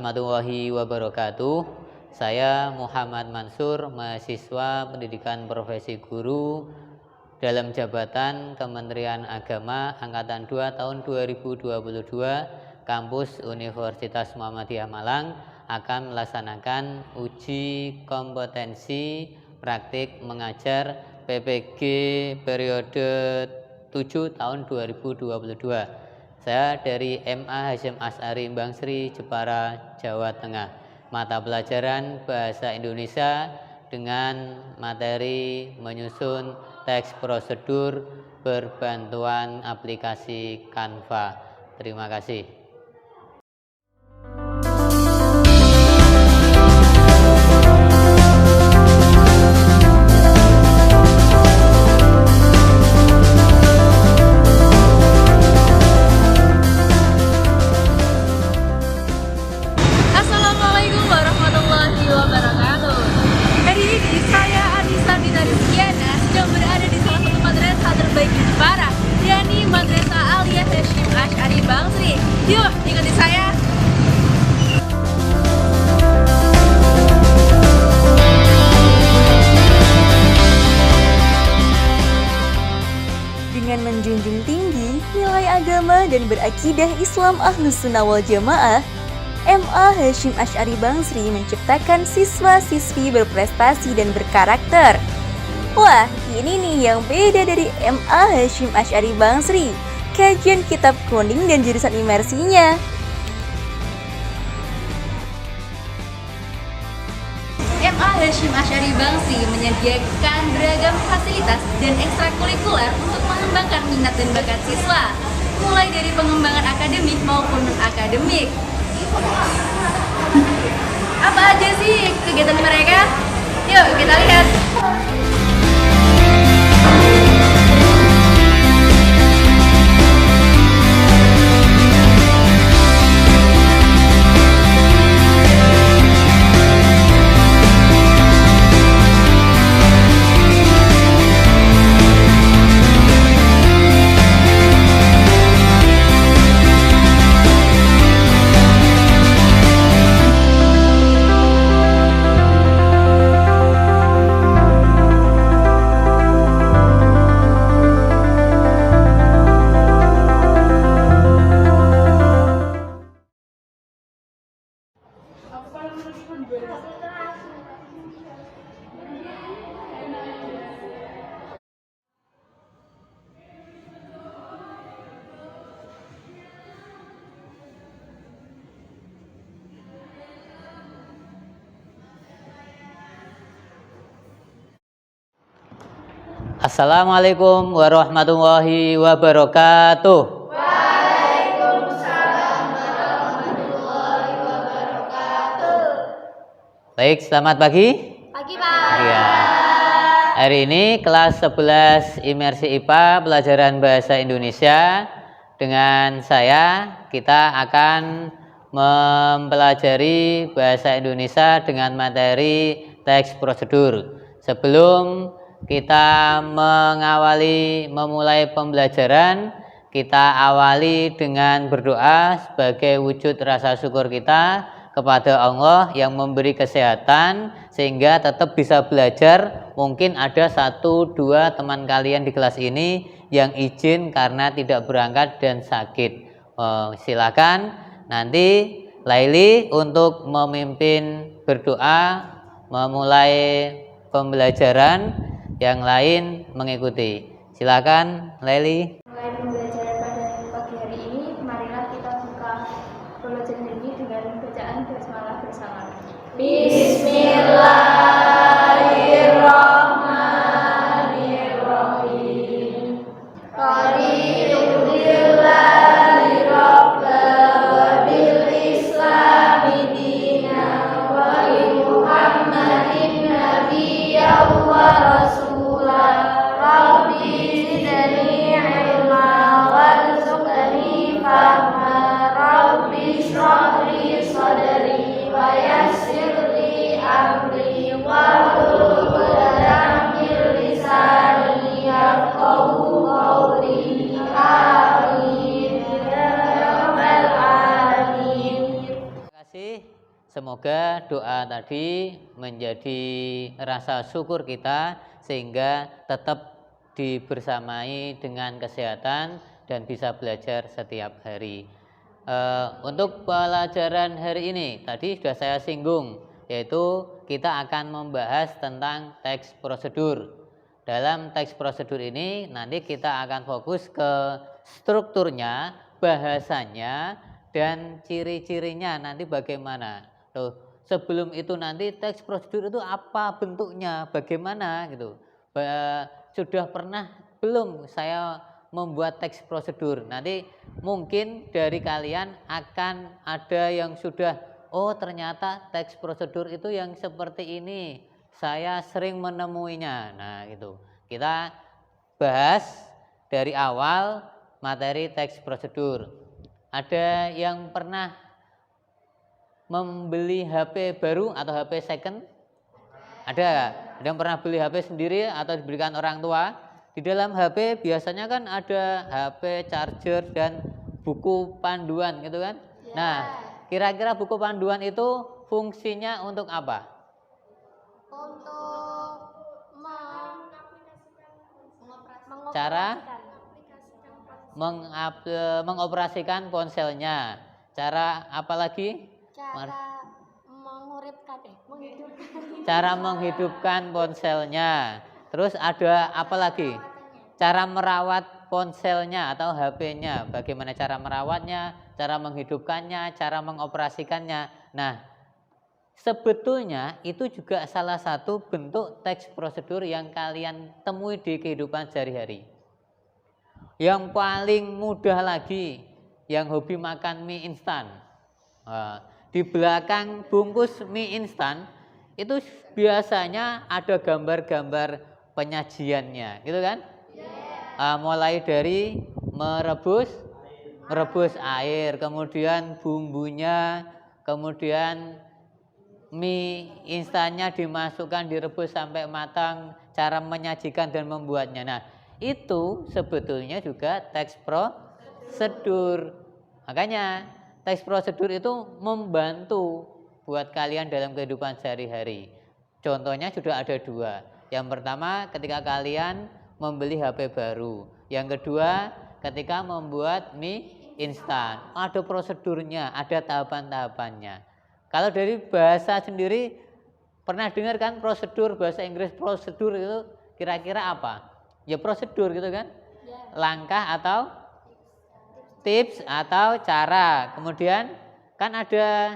warahmatullahi wabarakatuh. Saya Muhammad Mansur, mahasiswa pendidikan profesi guru dalam jabatan Kementerian Agama Angkatan 2 tahun 2022, kampus Universitas Muhammadiyah Malang, akan melaksanakan uji kompetensi praktik mengajar PPG periode 7 tahun 2022. Saya dari MA Hasyim Asy'ari Bangsri, Jepara, Jawa Tengah. Mata pelajaran Bahasa Indonesia dengan materi menyusun teks prosedur berbantuan aplikasi Canva. Terima kasih. Assalamualaikum warahmatullahi wabarakatuh. Hari ini saya Anissa Dina Rizkiana sedang berada di salah satu madrasah terbaik di Jepara, yakni Madrasah Aliyah Hasyim Asy'ari Bangsri. Yuk ikuti saya. Dengan menjunjung tinggi nilai agama dan berakidah Islam Ahlus Sunnah wal Jamaah, MA Hasyim Asy'ari Bangsri menciptakan siswa-siswi berprestasi dan berkarakter. Wah, ini nih yang beda dari MA Hasyim Asy'ari Bangsri, kajian kitab kuning dan jurusan imersinya. MA Hasyim Asy'ari Bangsri menyediakan beragam fasilitas dan ekstrakurikuler untuk mengembangkan minat dan bakat siswa, mulai dari pengembangan akademik maupun non-akademik. Apa aja sih kegiatan mereka? Yuk kita lihat. Assalamualaikum warahmatullahi wabarakatuh. Waalaikumsalam warahmatullahi wabarakatuh. Baik, selamat pagi. Pagi Pak. Ya. Hari ini kelas 11 Imersi IPA pelajaran Bahasa Indonesia. Dengan saya kita akan mempelajari Bahasa Indonesia dengan materi teks prosedur. Sebelum kita memulai pembelajaran, kita awali dengan berdoa sebagai wujud rasa syukur kita kepada Allah yang memberi kesehatan sehingga tetap bisa belajar. Mungkin ada 1-2 teman kalian di kelas ini yang izin karena tidak berangkat dan sakit. Silakan nanti Laili untuk memimpin berdoa memulai pembelajaran, yang lain mengikuti. Silakan Laili. Mulai pembelajaran pada pagi hari ini, marilah kita buka pembelajaran ini dengan bacaan basmalah bersama. Bismillahirrahmanirrahim. Alhamdulillahi rabbil wa bil islami dinan wa bi Muhammadin nabiyyan wa rasulah. Rabbi zidni ilma warzuqni fahma. Rabbi shrah li sadri wa yassir li kasih. Semoga doa tadi menjadi rasa syukur kita sehingga tetap dibersamai dengan kesehatan dan bisa belajar setiap hari. Untuk pelajaran hari ini tadi sudah saya singgung, yaitu kita akan membahas tentang teks prosedur. Dalam teks prosedur ini nanti kita akan fokus ke strukturnya, bahasanya, dan ciri-cirinya nanti bagaimana. Loh, sebelum itu nanti teks prosedur itu apa bentuknya, bagaimana gitu. Sudah pernah belum saya membuat teks prosedur? Nanti mungkin dari kalian akan ada yang sudah, oh ternyata teks prosedur itu yang seperti ini, saya sering menemuinya. Nah gitu, kita bahas dari awal materi teks prosedur. Ada yang pernah membeli HP baru atau HP second? Ada yang pernah beli HP sendiri atau diberikan orang tua? Di dalam HP biasanya kan ada HP, charger, dan buku panduan gitu kan? Nah, kira-kira buku panduan itu fungsinya untuk apa? Cara mengoperasikan ponselnya. Cara apa lagi? Cara menghidupkan ponselnya. Terus ada apa lagi? Cara merawat ponselnya atau HP-nya. Bagaimana cara merawatnya, cara menghidupkannya, cara mengoperasikannya. Nah, sebetulnya itu juga salah satu bentuk teks prosedur yang kalian temui di kehidupan sehari-hari. Yang paling mudah lagi, yang hobi makan mie instan. Di belakang bungkus mie instan itu biasanya ada gambar-gambar penyajiannya, gitu kan? Mulai dari merebus air, kemudian bumbunya, kemudian mie instannya dimasukkan, direbus sampai matang, cara menyajikan dan membuatnya. Nah, itu sebetulnya juga teks prosedur. Makanya teks prosedur itu membantu buat kalian dalam kehidupan sehari-hari. Contohnya sudah ada dua. Yang pertama ketika kalian membeli HP baru. Yang kedua ketika membuat mie instan. Ada prosedurnya, ada tahapan-tahapannya. Kalau dari bahasa sendiri pernah dengar kan prosedur, bahasa Inggris prosedur itu kira-kira apa? Ya prosedur gitu kan? Langkah atau tips atau cara. Kemudian kan ada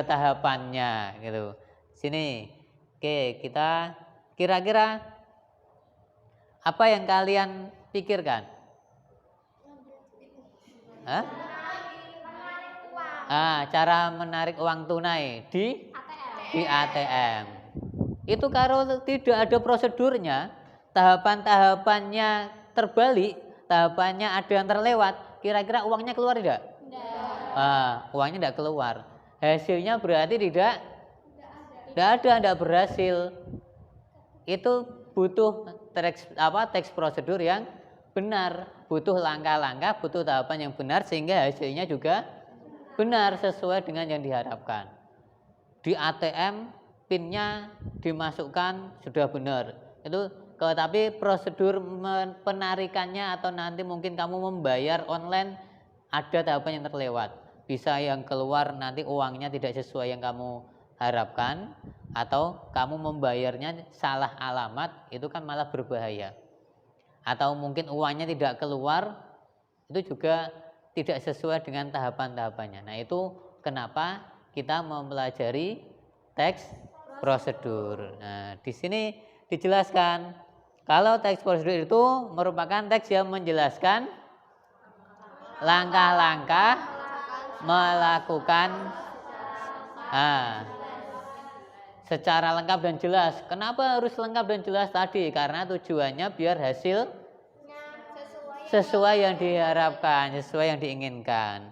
tahapannya gitu. Sini, oke, kita kira-kira apa yang kalian pikirkan? Cara menarik uang tunai di ATM. Itu kalau tidak ada prosedurnya, tahapan-tahapannya terbalik, tahapannya ada yang terlewat, kira-kira uangnya keluar tidak? Uangnya tidak keluar. Hasilnya berarti tidak berhasil. Itu butuh teks prosedur yang benar, butuh langkah-langkah, butuh tahapan yang benar sehingga hasilnya juga benar sesuai dengan yang diharapkan. Di ATM PIN-nya dimasukkan sudah benar. Itu tapi prosedur penarikannya atau nanti mungkin kamu membayar online ada tahapan yang terlewat. Bisa yang keluar nanti uangnya tidak sesuai yang kamu harapkan, atau kamu membayarnya salah alamat, itu kan malah berbahaya. Atau mungkin uangnya tidak keluar, itu juga tidak sesuai dengan tahapan-tahapannya. Nah, itu kenapa kita mempelajari teks prosedur. Nah, di sini dijelaskan kalau teks prosedur itu merupakan teks yang menjelaskan langkah-langkah melakukan secara lengkap dan jelas. Kenapa harus lengkap dan jelas tadi? Karena tujuannya biar hasil sesuai yang diharapkan, sesuai yang diinginkan.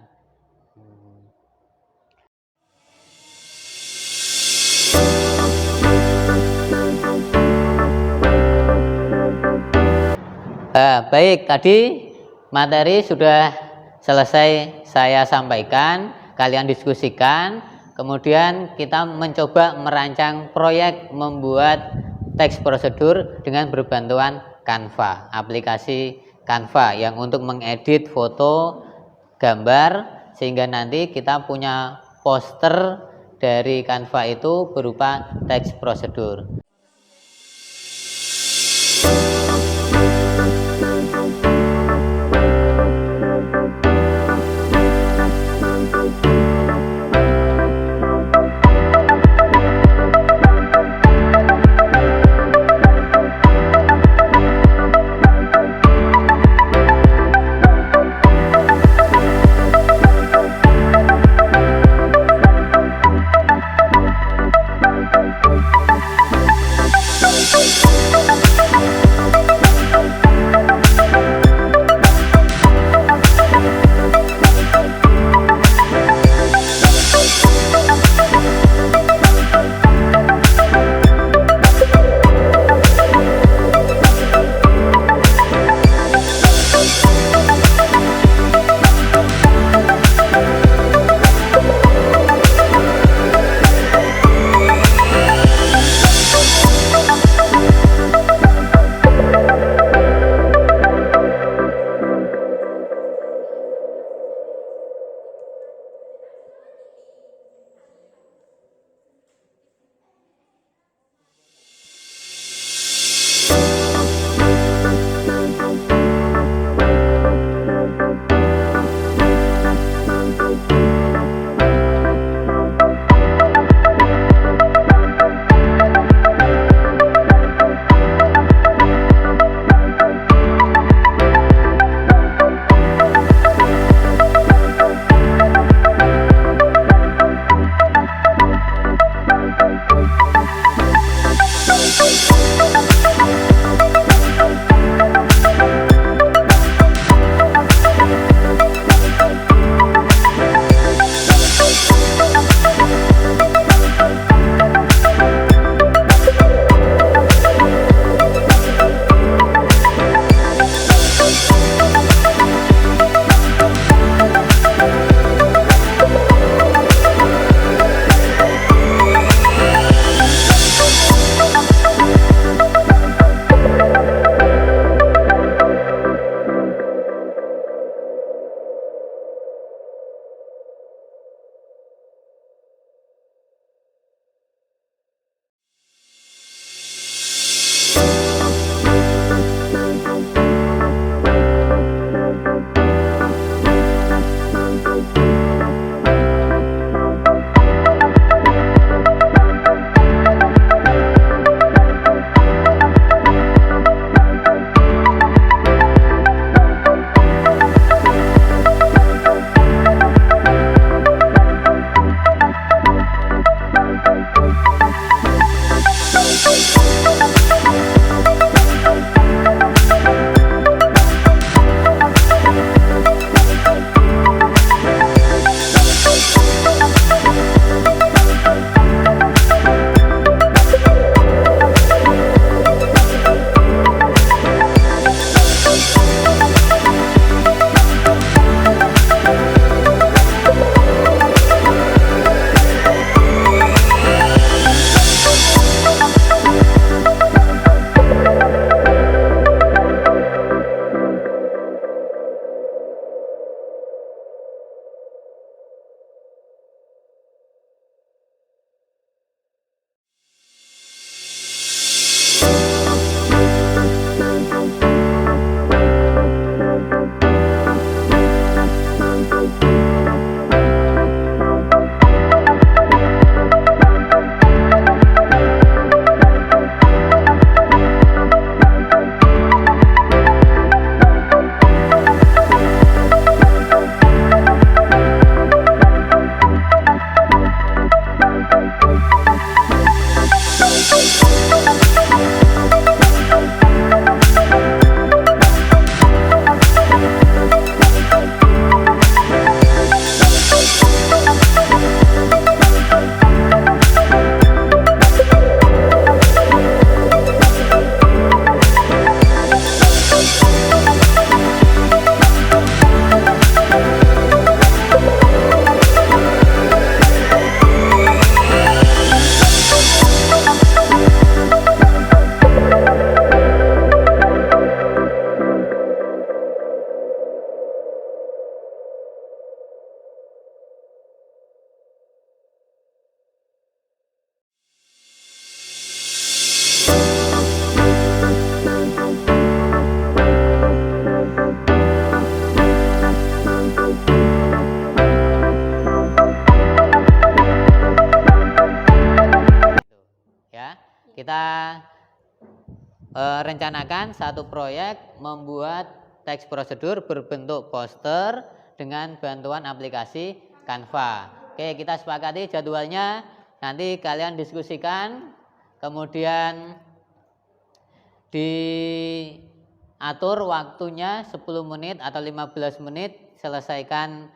Baik, tadi materi sudah selesai saya sampaikan, kalian diskusikan, kemudian kita mencoba merancang proyek membuat teks prosedur dengan berbantuan Canva, aplikasi Canva yang untuk mengedit foto, gambar, sehingga nanti kita punya poster dari Canva itu berupa teks prosedur. kita rencanakan satu proyek membuat teks prosedur berbentuk poster dengan bantuan aplikasi Canva. Oke, kita sepakati jadwalnya, nanti kalian diskusikan, kemudian diatur waktunya 10 menit atau 15 menit selesaikan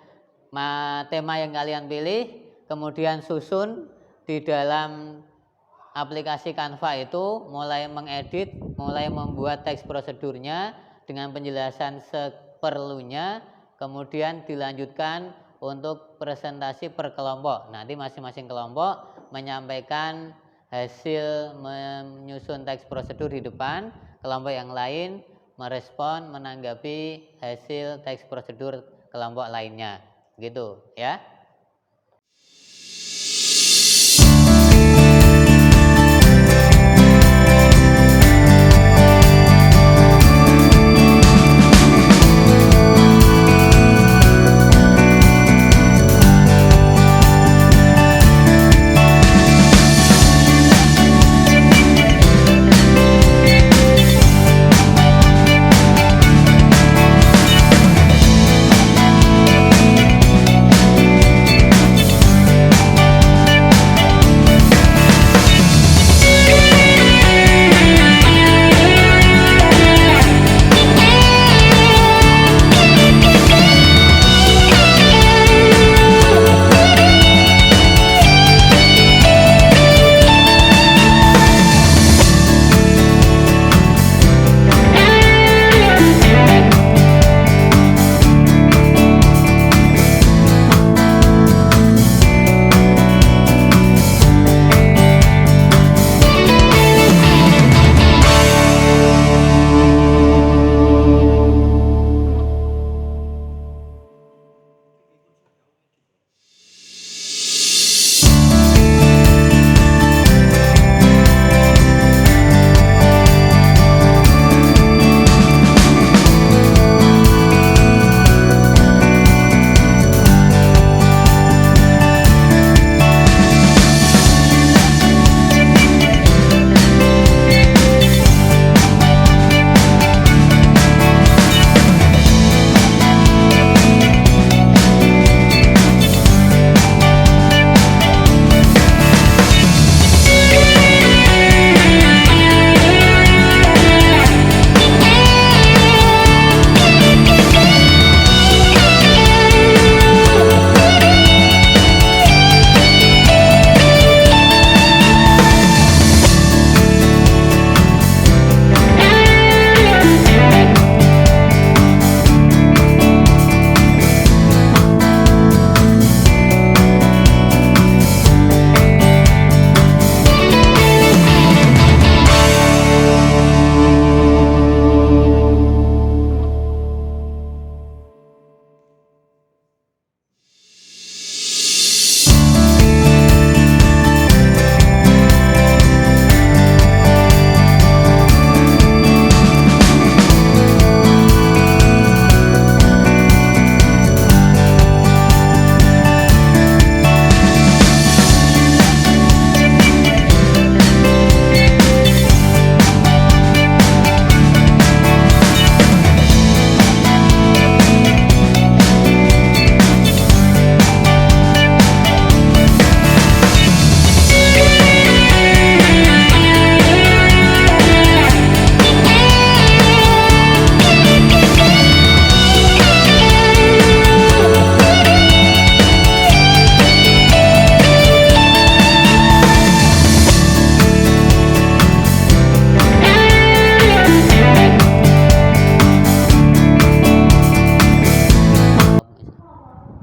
tema yang kalian pilih, kemudian susun di dalam aplikasi Canva itu mulai mengedit, mulai membuat teks prosedurnya dengan penjelasan seperlunya, kemudian dilanjutkan untuk presentasi per kelompok. Nanti masing-masing kelompok menyampaikan hasil menyusun teks prosedur di depan, kelompok yang lain merespon menanggapi hasil teks prosedur kelompok lainnya. Gitu ya.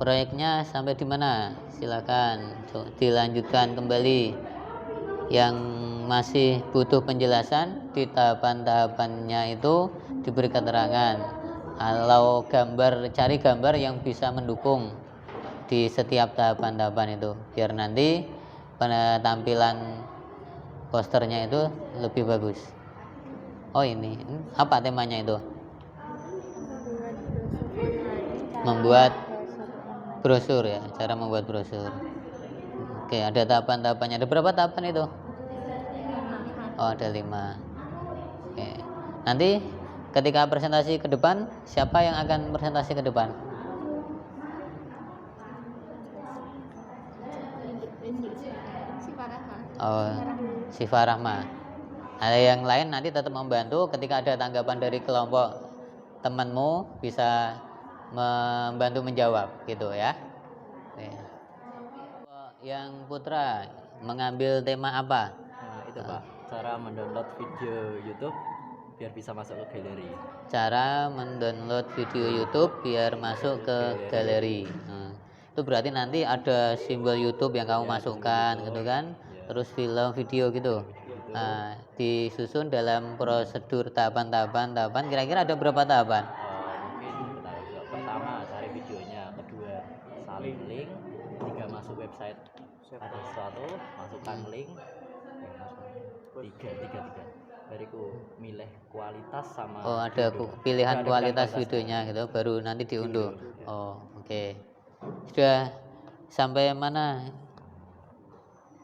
Proyeknya sampai di mana? Silakan dilanjutkan kembali. Yang masih butuh penjelasan di tahapan-tahapannya itu diberi keterangan. Kalau cari gambar yang bisa mendukung di setiap tahapan-tahapan itu, biar nanti penampilan posternya itu lebih bagus. Oh, ini apa temanya itu? Membuat brosur ya, cara membuat brosur. Oke, ada tahapan-tahapannya. Ada berapa tahapan itu? Oh, ada 5. Oke. Nanti ketika presentasi ke depan, siapa yang akan presentasi ke depan? Oh, Syifa Rahma. Ada yang lain nanti tetap membantu ketika ada tanggapan dari kelompok temanmu bisa membantu menjawab gitu ya. Oke. Yang Putra mengambil tema apa? Nah, itu Pak, cara mendownload video YouTube biar bisa masuk ke galeri. Cara mendownload video YouTube biar masuk ke galeri. Itu berarti nanti ada simbol YouTube yang kamu masukkan gitu kan, terus film video gitu. Nah, disusun dalam prosedur tahapan. Kira-kira ada berapa tahapan? Mungkin pertama cari videonya, kedua salin link, tiga masuk website ada sesuatu, masukkan link, tiga. Bariku milih kualitas sama. Oh, ada pilihan kualitas videonya gitu, baru nanti diunduh. Video. Oh, oke. Sudah sampai mana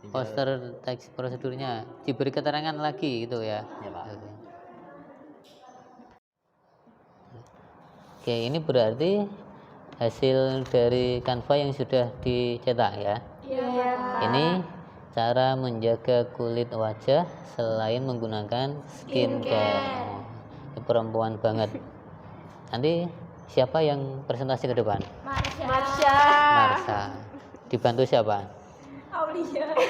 poster teks prosedurnya? Diberi keterangan lagi gitu ya. Ya, Pak. Oke, ini berarti hasil dari Canva yang sudah dicetak ya. Iya. Ini cara menjaga kulit wajah selain menggunakan skincare. Ini perempuan banget. Nanti siapa yang presentasi ke depan? Marsha. Dibantu siapa?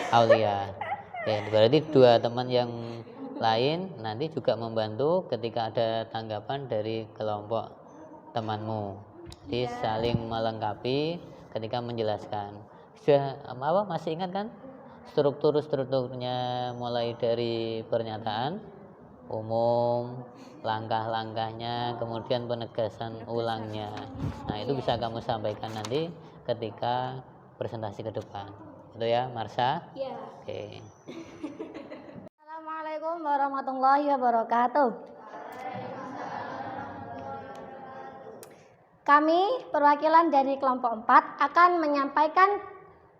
Aulia. Oke, berarti 2 teman yang lain nanti juga membantu ketika ada tanggapan dari kelompok temanmu. Jadi saling melengkapi ketika menjelaskan. Sudah apa masih ingat kan? Strukturnya mulai dari pernyataan umum, langkah-langkahnya, kemudian penegasan ulangnya. Nah, itu bisa kamu sampaikan nanti ketika presentasi ke depan. Itu ya, Marsha? Iya. Oke. Assalamualaikum warahmatullahi wabarakatuh. Kami perwakilan dari kelompok 4 akan menyampaikan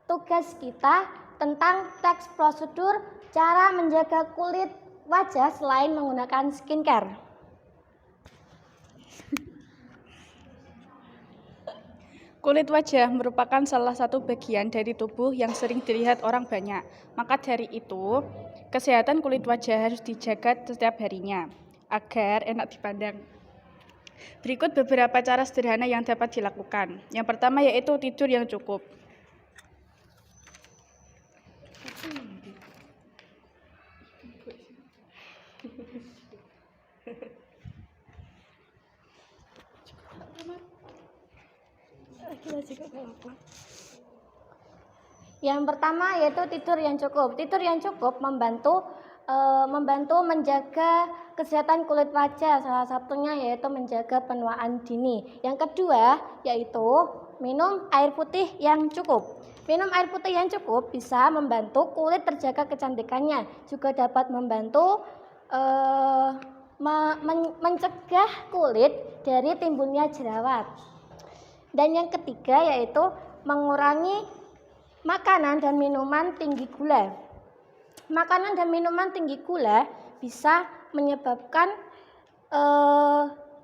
tugas kita tentang teks prosedur cara menjaga kulit wajah selain menggunakan skincare. Kulit wajah merupakan salah satu bagian dari tubuh yang sering dilihat orang banyak. Maka dari itu, kesehatan kulit wajah harus dijaga setiap harinya agar enak dipandang. Berikut beberapa cara sederhana yang dapat dilakukan. Yang pertama yaitu tidur yang cukup. Yang pertama yaitu tidur yang cukup. Tidur yang cukup membantu menjaga kesehatan kulit wajah. Salah satunya yaitu menjaga penuaan dini. Yang kedua yaitu minum air putih yang cukup. Minum air putih yang cukup bisa membantu kulit terjaga kecantikannya. Juga dapat membantu mencegah kulit dari timbulnya jerawat. Dan yang ketiga yaitu mengurangi makanan dan minuman tinggi gula. Makanan dan minuman tinggi gula bisa menyebabkan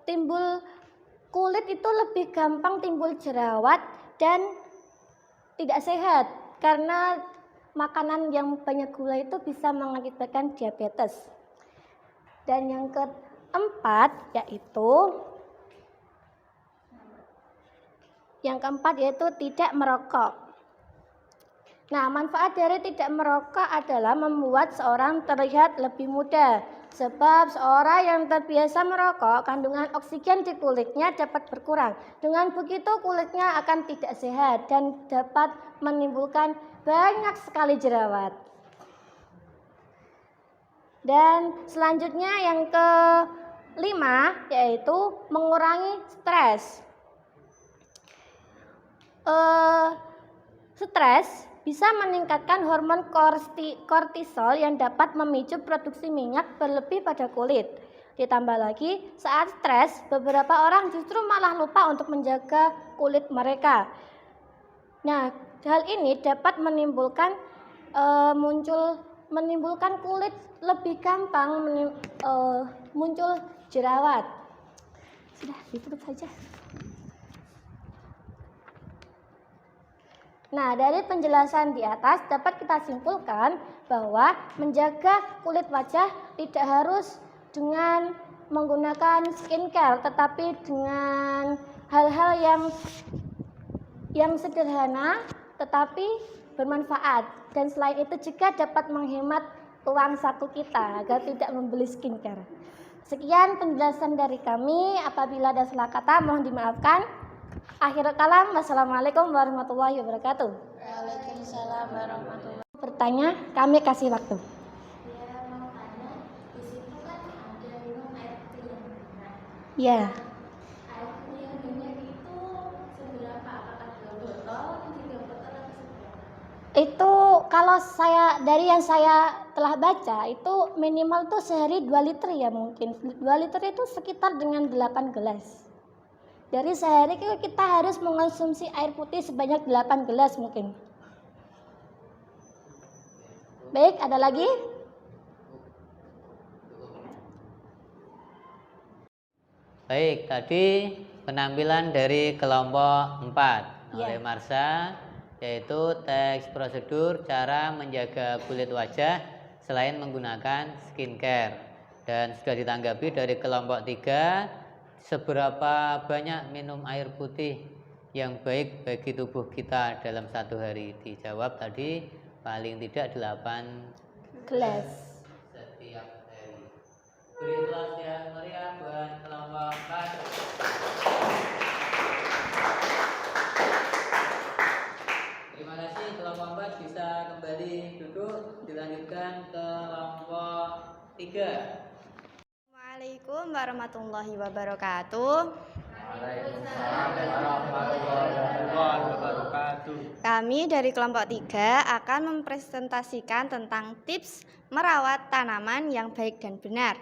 timbul kulit itu lebih gampang timbul jerawat dan tidak sehat karena makanan yang banyak gula itu bisa mengakibatkan diabetes. Dan yang keempat yaitu tidak merokok. Nah, manfaat dari tidak merokok adalah membuat seorang terlihat lebih muda. Sebab seorang yang terbiasa merokok, kandungan oksigen di kulitnya dapat berkurang. Dengan begitu kulitnya akan tidak sehat dan dapat menimbulkan banyak sekali jerawat. Dan selanjutnya yang kelima yaitu mengurangi stres. Stres bisa meningkatkan hormon kortisol yang dapat memicu produksi minyak berlebih pada kulit. Ditambah lagi, saat stres, beberapa orang justru malah lupa untuk menjaga kulit mereka. Nah, hal ini dapat menimbulkan muncul menimbulkan kulit lebih gampang muncul jerawat. Sudah, ditutup saja. Nah, dari penjelasan di atas dapat kita simpulkan bahwa menjaga kulit wajah tidak harus dengan menggunakan skincare, tetapi dengan hal-hal yang sederhana tetapi bermanfaat. Dan selain itu juga dapat menghemat uang saku kita agar tidak membeli skincare. Sekian penjelasan dari kami. Apabila ada salah kata mohon dimaafkan. Akhir kalam, wassalamualaikum warahmatullahi wabarakatuh. Waalaikumsalam warahmatullahi wabarakatuh. Bertanya, kami kasih waktu. Ya. Itu kalau dari yang saya telah baca itu minimal tuh sehari 2 liter ya mungkin. 2 liter itu sekitar dengan 8 gelas. Dari sehari kita harus mengonsumsi air putih sebanyak 8 gelas mungkin. Baik, ada lagi? Baik, tadi penampilan dari kelompok 4 oleh Ya. Marsha, yaitu teks prosedur cara menjaga kulit wajah selain menggunakan skincare. Dan sudah ditanggapi dari kelompok 3, seberapa banyak minum air putih yang baik bagi tubuh kita dalam satu hari. Dijawab tadi paling tidak 8 Gelas. setiap hari. Beri kelas yang meriah buat kelompok 4. Terima kasih, kelompok 4 bisa kembali duduk. Dilanjutkan ke kelompok 3. Assalamualaikum warahmatullahi wabarakatuh. Kami dari kelompok 3 akan mempresentasikan tentang tips merawat tanaman yang baik dan benar.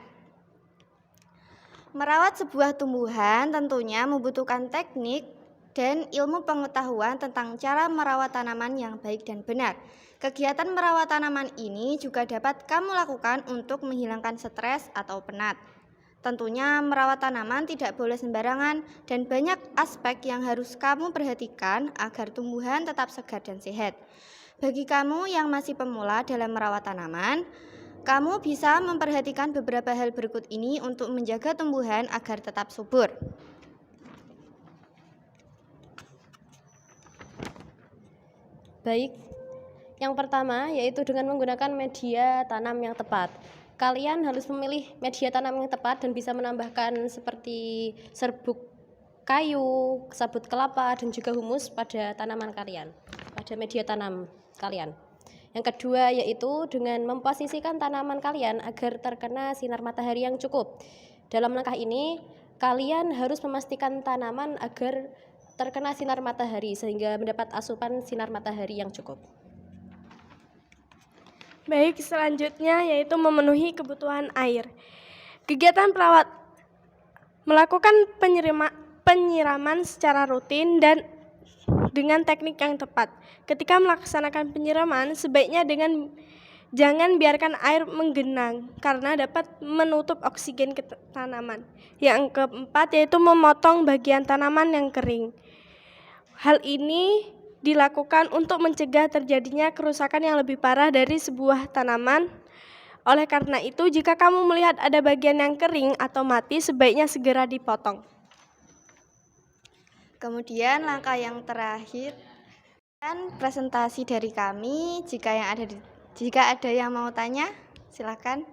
Merawat sebuah tumbuhan tentunya membutuhkan teknik dan ilmu pengetahuan tentang cara merawat tanaman yang baik dan benar. Kegiatan merawat tanaman ini juga dapat kamu lakukan untuk menghilangkan stres atau penat. Tentunya merawat tanaman tidak boleh sembarangan dan banyak aspek yang harus kamu perhatikan agar tumbuhan tetap segar dan sehat. Bagi kamu yang masih pemula dalam merawat tanaman, kamu bisa memperhatikan beberapa hal berikut ini untuk menjaga tumbuhan agar tetap subur. Baik, yang pertama yaitu dengan menggunakan media tanam yang tepat. Kalian harus memilih media tanam yang tepat dan bisa menambahkan seperti serbuk kayu, sabut kelapa, dan juga humus pada tanaman kalian, pada media tanam kalian. Yang kedua yaitu dengan memposisikan tanaman kalian agar terkena sinar matahari yang cukup. Dalam langkah ini, kalian harus memastikan tanaman agar terkena sinar matahari sehingga mendapat asupan sinar matahari yang cukup. Baik, selanjutnya yaitu memenuhi kebutuhan air. Kegiatan perawat melakukan penyiraman secara rutin dan dengan teknik yang tepat. Ketika melaksanakan penyiraman, sebaiknya jangan biarkan air menggenang karena dapat menutup oksigen ke tanaman. Yang keempat yaitu memotong bagian tanaman yang kering. Hal ini dilakukan untuk mencegah terjadinya kerusakan yang lebih parah dari sebuah tanaman. Oleh karena itu, jika kamu melihat ada bagian yang kering atau mati, sebaiknya segera dipotong. Kemudian langkah yang terakhir dan presentasi dari kami. Jika ada yang mau tanya, silakan.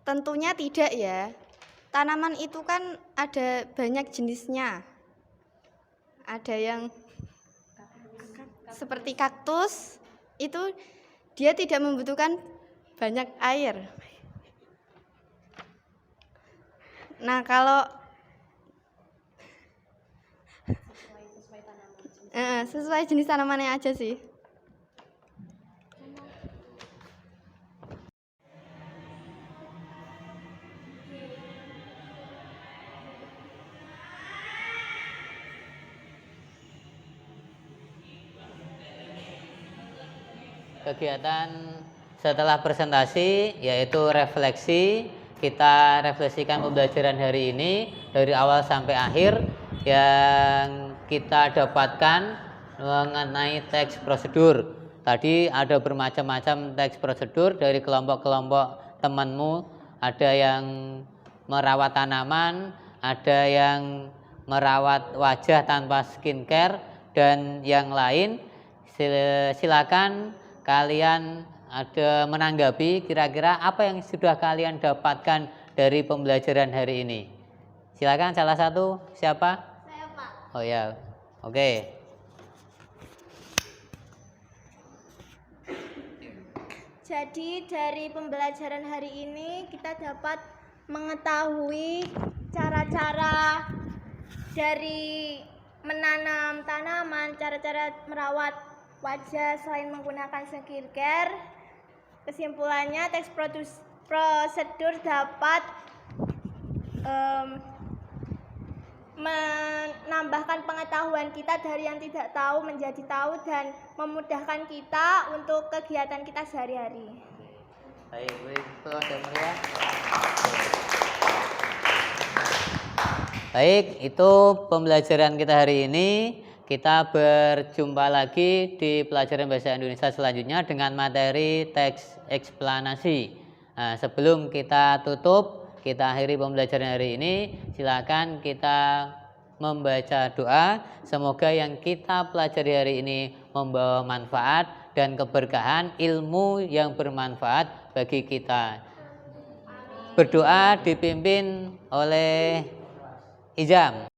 Tentunya tidak ya. Tanaman itu kan ada banyak jenisnya. Ada yang seperti kaktus, itu dia tidak membutuhkan banyak air. Nah, kalau sesuai jenis tanamannya aja sih. Kegiatan setelah presentasi yaitu refleksi. Kita refleksikan pembelajaran hari ini dari awal sampai akhir yang kita dapatkan mengenai teks prosedur. Tadi ada bermacam-macam teks prosedur dari kelompok-kelompok temanmu. Ada yang merawat tanaman, ada yang merawat wajah tanpa skincare, dan yang lain. Silakan kalian ada menanggapi kira-kira apa yang sudah kalian dapatkan dari pembelajaran hari ini. Silakan salah satu, siapa? Saya, Pak. Oh ya, oke. Jadi dari pembelajaran hari ini kita dapat mengetahui cara-cara dari menanam tanaman, cara-cara merawat wajah selain menggunakan skincare. Kesimpulannya, teks prosedur dapat menambahkan pengetahuan kita dari yang tidak tahu menjadi tahu dan memudahkan kita untuk kegiatan kita sehari-hari. Baik, Mulia. Baik, itu pembelajaran kita hari ini. Kita berjumpa lagi di pelajaran bahasa Indonesia selanjutnya dengan materi teks eksplanasi. Nah, sebelum kita tutup, kita akhiri pembelajaran hari ini, silakan kita membaca doa. Semoga yang kita pelajari hari ini membawa manfaat dan keberkahan, ilmu yang bermanfaat bagi kita. Berdoa dipimpin oleh Ijam.